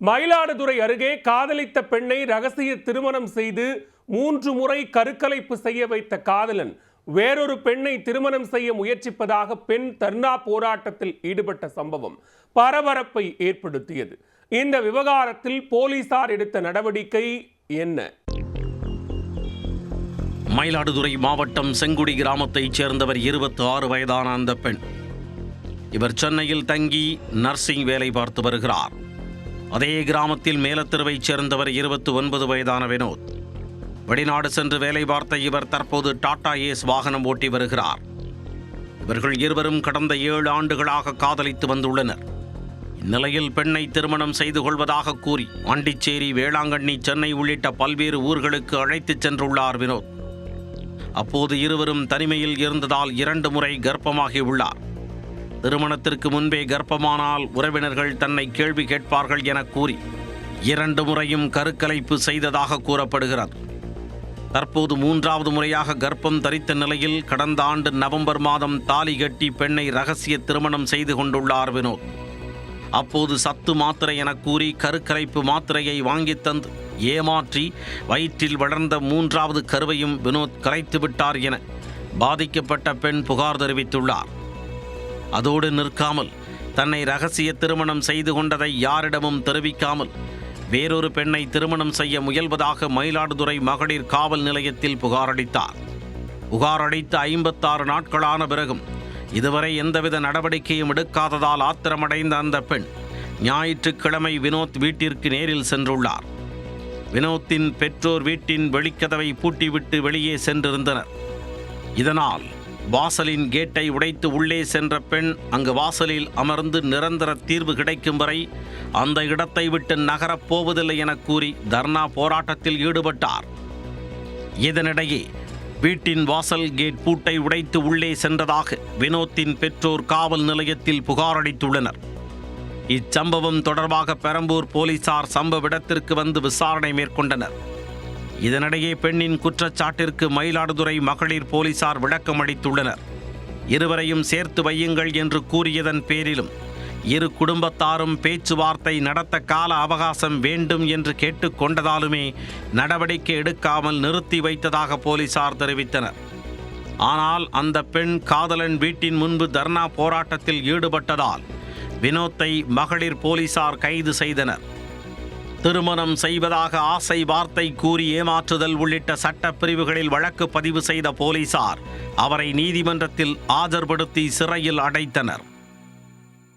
மயிலாடுதுறை அருகே காதலித்த பெண்ணை ரகசிய திருமணம் செய்து 3 முறை கருக்கலைப்பு செய்ய வைத்த காதலன் வேறொரு பெண்ணை திருமணம் செய்ய முயற்சிப்பதாக பெண் தர்ணா போராட்டத்தில் ஈடுபட்ட சம்பவம் பரபரப்பை ஏற்படுத்தியது. இந்த விவகாரத்தில் போலீசார் எடுத்த நடவடிக்கை என்ன? மயிலாடுதுறை மாவட்டம் செங்குடி கிராமத்தைச் சேர்ந்தவர் 26 வயதான அந்த பெண். இவர் சென்னையில் தங்கி நர்சிங் வேலை பார்த்து வருகிறார். அதே கிராமத்தில் மேலத்தெருவைச் சேர்ந்தவர் 29 வயதான வினோத். வெளிநாடு சென்று வேலை பார்த்த இவர் தற்போது டாடா ஏஸ் வாகனம் ஓட்டி வருகிறார். இவர்கள் இருவரும் கடந்த 7 ஆண்டுகளாக காதலித்து வந்துள்ளனர். இந்நிலையில் பெண்ணை திருமணம் செய்து கொள்வதாக கூறி பாண்டிச்சேரி, வேளாங்கண்ணி, சென்னை உள்ளிட்ட பல்வேறு ஊர்களுக்கு அழைத்துச் சென்றுள்ளார் வினோத். அப்போது இருவரும் தனிமையில் இருந்ததால் 2 முறை கர்ப்பமாகியுள்ளார். திருமணத்திற்கு முன்பே கர்ப்பமானால் உறவினர்கள் தன்னை கேள்வி கேட்பார்கள் என கூறி 2 முறையும் கருக்கலைப்பு செய்ததாக கூறப்படுகிறது. தற்போது 3வது முறையாக கர்ப்பம் தரித்த நிலையில் கடந்த ஆண்டு நவம்பர் மாதம் தாலி கட்டி பெண்ணை ரகசிய திருமணம் செய்து கொண்டுள்ளார் வினோத். அப்போது சத்து மாத்திரை என கூறி கருக்கலைப்பு மாத்திரையை வாங்கி தந்து ஏமாற்றி வயிற்றில் வளர்ந்த 3வது கருவையும் வினோத் கலைத்து விட்டார் என பாதிக்கப்பட்ட பெண் புகார் தெரிவித்துள்ளார். அதோடு நிற்காமல் தன்னை ரகசிய திருமணம் செய்து கொண்டதை யாரிடமும் தெரிவிக்காமல் வேறொரு பெண்ணை திருமணம் செய்ய முயல்வதாக மயிலாடுதுறை மகளிர் காவல் நிலையத்தில் புகார் அளித்தார். புகார் அளித்து 56 நாட்களான பிறகும் இதுவரை எந்தவித நடவடிக்கையும் எடுக்காததால் ஆத்திரமடைந்த அந்த பெண் ஞாயிற்றுக்கிழமை வினோத் வீட்டிற்கு நேரில் சென்றுள்ளார். வினோத்தின் பெற்றோர் வீட்டின் வெளிக்கதவை பூட்டிவிட்டு வெளியே சென்றிருந்தனர். இதனால் வாசலின் கேட்டை உடைத்து உள்ளே சென்ற பெண் அங்கு வாசலில் அமர்ந்து நிரந்தர தீர்வு கிடைக்கும் வரை அந்த இடத்தை விட்டு நகரப் போவதில்லை என கூறி தர்ணா போராட்டத்தில் ஈடுபட்டார். இதனிடையே வீட்டின் வாசல் கேட் பூட்டை உடைத்து உள்ளே சென்றதாக வினோத்தின் பெற்றோர் காவல் நிலையத்தில் புகார் அளித்துள்ளனர். இச்சம்பவம் தொடர்பாக பெரம்பூர் போலீசார் சம்பவ இடத்திற்கு வந்து விசாரணை மேற்கொண்டனர். இதனிடையே பெண்ணின் குற்றச்சாட்டிற்கு மயிலாடுதுறை மகளிர் போலீசார் விளக்கம் அளித்துள்ளனர். இருவரையும் சேர்த்து வையுங்கள் என்று கூறியதன் பேரிலும் இரு குடும்பத்தாரும் பேச்சுவார்த்தை நடத்த கால அவகாசம் வேண்டும் என்று கேட்டுக்கொண்டதாலுமே நடவடிக்கை எடுக்காமல் நிறுத்தி வைத்ததாக போலீசார் தெரிவித்தனர். ஆனால் அந்த பெண் காதலன் வீட்டின் முன்பு தர்ணா போராட்டத்தில் ஈடுபட்டதால் வினோத்தை மகளிர் போலீசார் கைது செய்தனர். திருமணம் செய்வதாக ஆசை வார்த்தை கூறி ஏமாற்றுதல் உள்ளிட்ட சட்டப்பிரிவுகளில் வழக்கு பதிவு செய்த போலீசார் அவரை நீதிமன்றத்தில் ஆஜர்படுத்தி சிறையில் அடைத்தனர்.